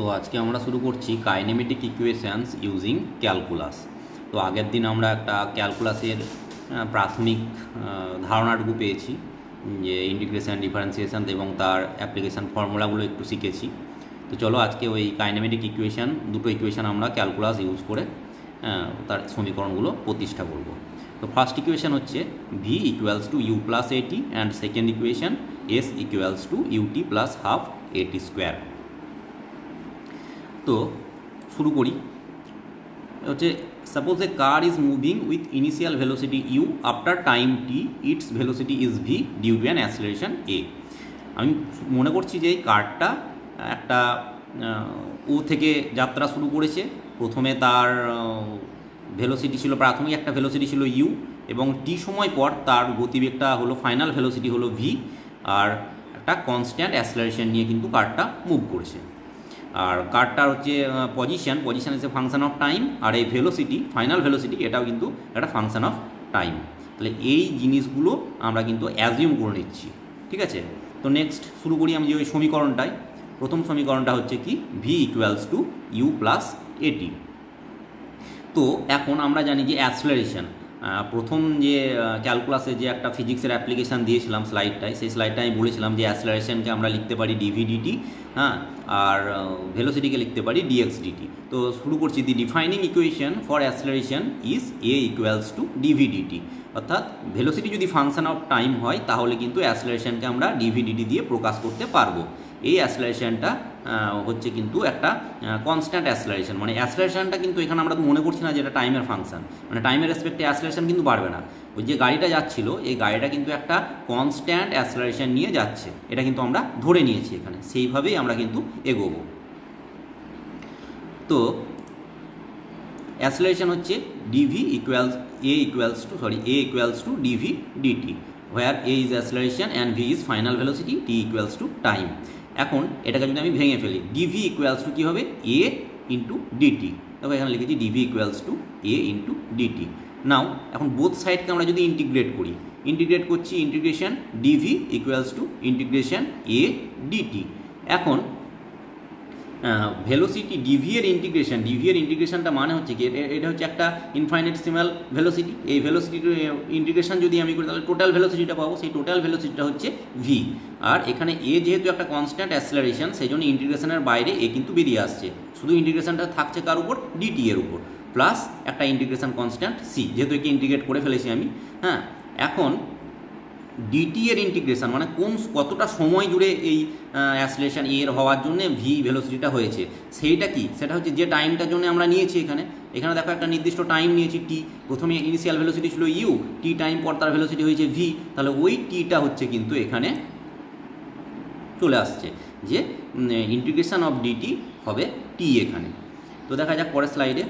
তো আজকে আমরা শুরু করছি কাইনেমেটিক ইকুয়েশনস ইউজিং ক্যালকুলাস। তো আগের দিন আমরা একটা ক্যালকুলাসের প্রাথমিক ধারণাটুকু পেয়েছি, যে ইন্টিগ্রেশন, ডিফারেন্সিয়েশন এবং তার অ্যাপ্লিকেশান ফর্মুলাগুলো একটু শিখেছি। তো চলো আজকে ওই কাইনেমেটিক ইকুয়েশন, দুটো ইকুয়েশন আমরা ক্যালকুলাস ইউজ করে তার সমীকরণগুলো প্রতিষ্ঠা করব। তো ফার্স্ট ইকুয়েশন হচ্ছে V equals to you plus A T and second equation S equals to UT plus half এটি স্কোয়ার। তো শুরু করি। হচ্ছে suppose a car is moving with initial velocity U after time T, its velocity is V due to an acceleration A. আমি মনে করছি যে এই কারটা একটা ও থেকে যাত্রা শুরু করেছে। প্রথমে তার ভেলোসিটি ছিল, প্রাথমিক একটা ভেলোসিটি ছিল ইউ, এবং টি সময় পর তার গতিবেগটা হলো, ফাইনাল ভেলোসিটি হলো ভি, আর একটা কনস্ট্যান্ট অ্যাক্সিলারেশন নিয়ে কিন্তু কারটা মুভ করেছে। আর কারটার হচ্ছে position is a function of time, আর এই ভেলোসিটি, ফাইনাল ভেলোসিটি, এটাও কিন্তু একটা ফাংশন অফ টাইম। তাহলে এই জিনিসগুলো আমরা কিন্তু অ্যাজিউম করে নিচ্ছি, ঠিক আছে। তো নেক্সট শুরু করি আমি যে ওই সমীকরণটায়। প্রথম সমীকরণটা হচ্ছে কি, v equals to you plus at. তো এখন আমরা জানি যে অ্যাক্সিলারেশন, প্রথম যে ক্যালকুলাসে যে একটা ফিজিক্সের অ্যাপ্লিকেশান দিয়েছিলাম স্লাইডটায়, সেই স্লাইডটায় আমি বলেছিলাম যে অ্যাক্সিলারেশনকে আমরা লিখতে পারি ডিভি ডিটি, হ্যাঁ, আর ভেলোসিটিকে লিখতে পারি ডিএক্স ডিটি। তো শুরু করছি, the defining equation for acceleration is A equals to DV D T. অর্থাৎ ভেলোসিটি যদি ফাংশন অফ টাইম হয় তাহলে কিন্তু অ্যাক্সিলারেশনকে আমরা ডিভি ডিটি দিয়ে প্রকাশ করতে পারবো। এই অ্যাক্সিলারেশনটা হচ্ছে কিন্তু একটা কনস্ট্যান্ট অ্যাক্সিলারেশন, মানে অ্যাক্সিলারেশনটা কিন্তু এখানে আমরা মনে করছি না যে এটা টাইমের ফাংশন, মানে টাইমের রেসপেক্টে অ্যাক্সিলারেশন কিন্তু বাড়বে না। ওই যে গাড়িটা যাচ্ছিল, এই গাড়িটা কিন্তু একটা কনস্ট্যান্ট অ্যাক্সিলারেশন নিয়ে যাচ্ছে, এটা কিন্তু আমরা ধরে নিয়েছি এখানে, সেইভাবেই আমরা কিন্তু এগোবো। তো অ্যাক্সিলারেশন হচ্ছে dv equals a equals to DV dt, where a is acceleration and v is final velocity, t equals to time. এখন এটাকে যদি আমি ভেঙে ফেলি, dv ইকুয়ালস টু কী হবে, a ইন্টু ডিটি। দেখো এখানে লিখেছি dv equals to a into D T. Now এখন বোথ সাইডকে আমরা যদি ইন্টিগ্রেট করছি, integration dv equals to integration a D T. এখন ভেলোসিটি ডিভি এর ইন্টিগ্রেশনটা মানে হচ্ছে কি, এটা হচ্ছে একটা ইনফাইনিটেসিমাল ভেলোসিটি। এই ভেলোসিটির ইন্টিগ্রেশন যদি আমি করি তাহলে টোটাল ভেলোসিটিটা পাবো, সেই টোটাল ভেলোসিটিটা হচ্ছে ভি। আর এখানে এ যেহেতু একটা কনস্ট্যান্ট অ্যাক্সিলারেশন, সেই জন্য ইন্টিগ্রেশনের বাইরে এ কিন্তু বেরিয়ে আসছে, শুধু ইন্টিগ্রেশনটা থাকছে কার উপর, ডিটি এর উপর, প্লাস একটা ইন্টিগ্রেশন কনস্ট্যান্ট সি, যেহেতু একে ইন্টিগ্রেট করে ফেলেছি আমি। হ্যাঁ, এখন ডিটি এর ইন্টিগ্রেশন মানে কতটা সময় জুড়ে এই অ্যাক্সিলারেশন এর হওয়ার জন্য ভি ভেলোসিটিটা হয়েছে, সেইটা কি, সেটা হচ্ছে যে টাইমটার জন্য আমরা নিয়েছি। এখানে দেখো একটা নির্দিষ্ট টাইম নিয়েছি টি, প্রথমে ইনিশিয়াল ভেলোসিটি ছিল ইউ, টি টাইম পর তার ভেলোসিটি হয়েছে ভি, তাহলে ওই টিটা হচ্ছে কিন্তু এখানে চলে আসছে, যে ইন্টিগ্রেশন অফ ডিটি হবে টি এখানে। তো দেখা যাক পরের স্লাইডে,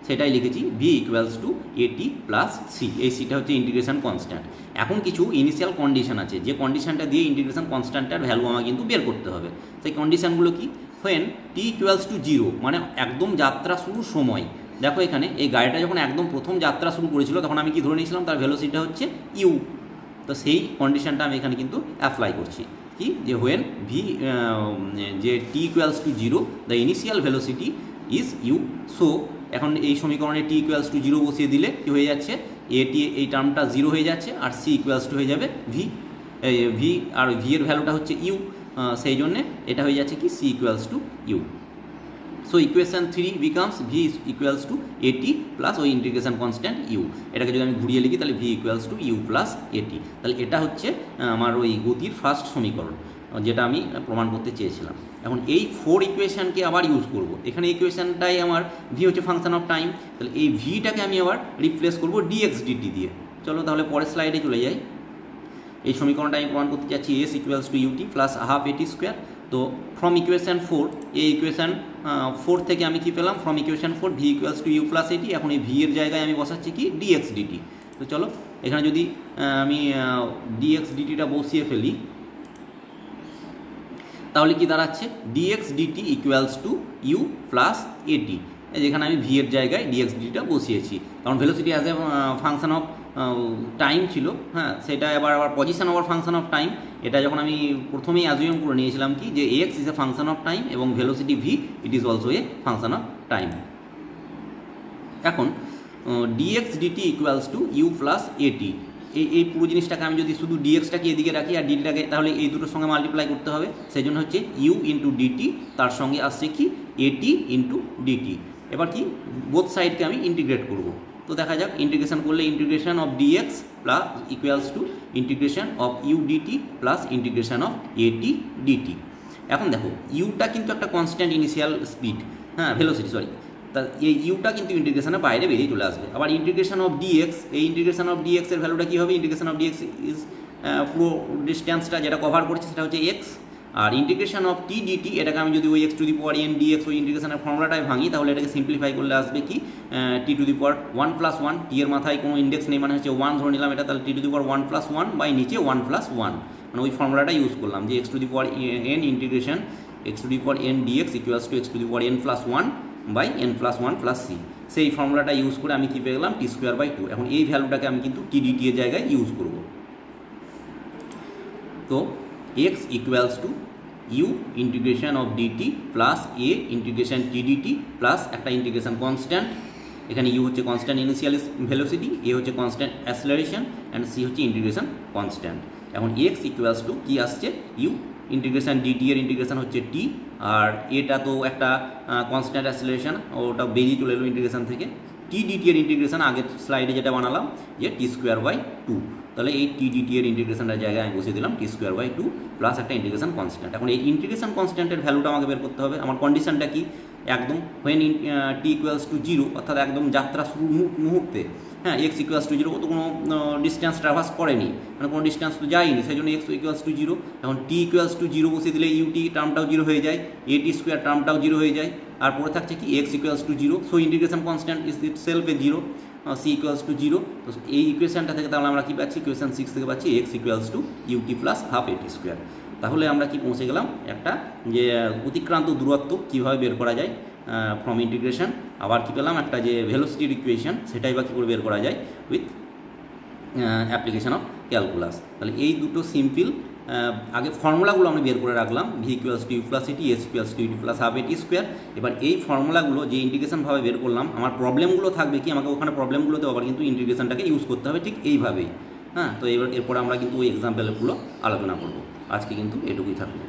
সেটাই লিখেছি, V equals to at plus C. এই সিটা হচ্ছে ইন্টিগ্রেশন কনস্ট্যান্ট। এখন কিছু ইনিশিয়াল কন্ডিশন আছে, যে কন্ডিশনটা দিয়ে ইন্টিগ্রেশন কনস্ট্যান্টের ভ্যালু আমাকে কিন্তু বের করতে হবে। সেই কন্ডিশনগুলো কি, হোয়েন টি ইকুয়ালস টু 0, মানে একদম যাত্রা শুরুর সময়। দেখো এখানে এই গাড়িটা যখন একদম প্রথম যাত্রা শুরু করেছিল তখন আমি কি ধরে নিয়েছিলাম, তার ভেলোসিটিটা হচ্ছে ইউ। তো সেই কন্ডিশনটা আমি এখানে কিন্তু অ্যাপ্লাই করছি, কি, যে হোয়েন ভি, যে T equals to 0, the initial velocity is U. So এখন এই সমীকরণে টি ইকুয়ালস টু 0 বসিয়ে দিলে কী হয়ে যাচ্ছে, এটি, এই টার্মটা 0 হয়ে যাচ্ছে, আর সি ইকুয়ালস টু হয়ে যাবে ভি, আর ভি এর ভ্যালুটা হচ্ছে ইউ, সেই জন্যে এটা হয়ে যাচ্ছে কি, c equals to u. So equation 3 becomes v equals to at plus ওই ইন্টিগ্রেশন কনস্ট্যান্ট ইউ। এটাকে যদি আমি ঘুরিয়ে লিখি তাহলে v equals to you plus at. তাহলে এটা হচ্ছে আমার ওই গতির ফার্স্ট সমীকরণ, যেটা আমি প্রমাণ করতে চেয়েছিলাম। এখন এই 4 ইকুয়েশানকে আবার ইউজ করব। এখানে ইকুয়েশানটাই আমার ভি হচ্ছে ফাংশন অফ টাইম, তাহলে এই ভিটাকে আমি আবার রিপ্লেস করব ডিএক্স ডিটি দিয়ে। চলো তাহলে পরের স্লাইডে চলে যাই। এই সমীকরণটা আমি প্রমাণ করতে চাচ্ছি, s equals to UT plus half এটি স্কোয়ার। তো ফ্রম ইকুয়েশান 4, এই ইকুয়েশান 4 থেকে আমি কি পেলাম, from equation 4 v equals to you plus at. এখন এই ভি এর জায়গায় আমি বসাচ্ছি কি, ডিএক্স ডিটি। তো চলো এখানে যদি আমি ডিএক্স ডিটিটা বসিয়ে ফেলি, তাহলে কি দাঁড়াচ্ছে, dx DT equals to you plus at. যেখানে আমি ভি এর জায়গায় ডিএক্স ডিটিটা বসিয়েছি, কারণ velocity as a function of time ছিল, হ্যাঁ সেটা আবার position over function of time. এটা যখন আমি প্রথমেই অ্যাজিউম করে নিয়েছিলাম কি যে X is a function of time এবং velocity V it is also a function of time. এখন D X DT equals to you plus A T, এই পুরো জিনিসটাকে আমি যদি শুধু ডিএক্সটাকে এদিকে রাখি আর ডিটিটাকে, তাহলে এই দুটোর সঙ্গে মাল্টিপ্লাই করতে হবে, সেই জন্য হচ্ছে ইউ ইন্টু ডিটি, তার সঙ্গে আসছে কি এটি ইন্টু ডিটি। এবার কি বোথ সাইডকে আমি ইন্টিগ্রেট করব, তো দেখা যাক ইন্টিগ্রেশন করলে integration of dx plus equals to integration of u dt plus integration of at dt. এখন দেখো ইউটা কিন্তু একটা কনস্ট্যান্ট ইনিশিয়াল স্পিড, হ্যাঁ ভেলোসিটি সরি, তা এই ইউটা কিন্তু ইন্টিগ্রেশনের বাইরে বেরিয়ে চলে আসবে। আবার ইন্টিগ্রেশন অফ ডিএক্স, এই ইন্টিগ্রেশন অফ ডিএক্স এর ভ্যালুটা কী হবে, ইন্টিগ্রেশন অফ ডিএক্স ইজ পুরো ডিস্টেন্সটা যেটা কভার করছে সেটা হচ্ছে এক্স, আর ইন্টিগ্রেশন অফ টি ডিটি এটাকে আমি যদি ওই x to the power n dx ওই ইন্টিগ্রেশনের ফর্মুলাটাই ভাঙি, তাহলে এটাকে সিম্পলিফাই করলে আসবে কি টি টু দি পাওয়ার 1 + 1, টি এর মাথায় কোনো ইন্ডেক্স নেই মানে হচ্ছে 1 ধরে নিলাম এটা, তাহলে টি টু দি পাওয়ার 1 + 1 বাই নিচে 1 + 1, মানে ওই ফর্মুলাটা ইউজ করলাম যে x to the power n integration x to the power n dx equals to x to the power n + 1 by n + 1 + c। সেই ফর্মুলাটা ইউজ করে আমি কী পেয়ে গেলাম t²/2। এখন এই ভ্যালুটাকে আমি কিন্তু টি ডিটি এর জায়গায় ইউজ করব। তো x equals to u integration of dt plus a integration t dt plus একটা ইন্টিগ্রেশন কনস্ট্যান্ট, এখানে ইউ হচ্ছে কনস্ট্যান্ট ইনিশিয়াল ভেলোসিটি, এ হচ্ছে কনস্ট্যান্ট অ্যাসেলারেশন অ্যান্ড সি হচ্ছে ইন্টিগ্রেশন কনস্ট্যান্ট। এখন এক্স ইকুয়ালস টু কী আসছে ইউ ইন্টিগ্রেশন ডিটি এর integration হচ্ছে টি, আর এটা তো একটা কনস্ট্যান্ট অ্যাসেলারেশন, ওটা বেরিয়ে চলে এলো ইন্টিগ্রেশন থেকে। টি ডিটি এর ইন্টিগ্রেশন আগের স্লাইডে যেটা বানালাম যে t²/2, তাহলে এই টি ডিটি এর ইন্টিগ্রেশনটার জায়গায় আমি বসিয়ে দিলাম t²/2 প্লাস একটা ইন্টিগ্রেশন কনস্ট্যান্ট। এখন এই ইন্টিগ্রেশন কনস্ট্যান্টের ভ্যালুটা আমাকে বের করতে হবে। আমার কন্ডিশনটা কি, একদম হোয়েন টি ইকুয়ালস টু 0, অর্থাৎ একদম যাত্রা শুরুর মুহূর্তে, হ্যাঁ এক্স ইকুয়ালস টু 0, ও তো কোনো ডিস্টেন্স ট্রাভার্স করেনি, মানে কোনো ডিস্টেন্স তো যায়নি, সেই জন্য এক্স ইকুয়ালস টু 0। এখন টি ইকুয়ালস টু 0 বসিয়ে দিলে ইউটি টার্মটাও 0 হয়ে যায়, এটি স্কোয়ার টার্মটাও 0 হয়ে যায়, আর পরে থাকছে কি x equals to 0, so integration constant is itself a 0, c equals to 0। তো এই ইকুয়েশনটা থেকে তাহলে আমরা কী পাচ্ছি, ইকুয়েশন 6 থেকে পাচ্ছি x equals to UT plus half এটি স্কোয়ার। তাহলে আমরা কি পৌঁছে গেলাম একটা যে অতিক্রান্ত দূরত্ব কীভাবে বের করা যায় ফ্রম ইন্টিগ্রেশন। আবার কী পেলাম একটা যে ভেলোসিটির ইকুয়েশন, সেটাই বা কী করে বের করা যায় উইথ অ্যাপ্লিকেশন অফ ক্যালকুলাস। তাহলে এই দুটো সিম্পল আগে ফর্মুলাগুলো আমি বের করে রাখলাম, V equals to you plus A T, S equals to UT plus half এটি স্কোয়ার। এবার এই ফর্মুলাগুলো যে ইন্টিগ্রেশনভাবে বের করলাম, আমার প্রবলেমগুলো থাকবে কি, আমাকে ওখানে প্রবলেমগুলোতে আবার কিন্তু ইন্টিগ্রেশনটাকে ইউজ করতে হবে ঠিক এইভাবেই, হ্যাঁ। তো এরপরে আমরা কিন্তু ওই এক্সাম্পলগুলো আলোচনা করব। আজকে কিন্তু এটুকুই থাকবে।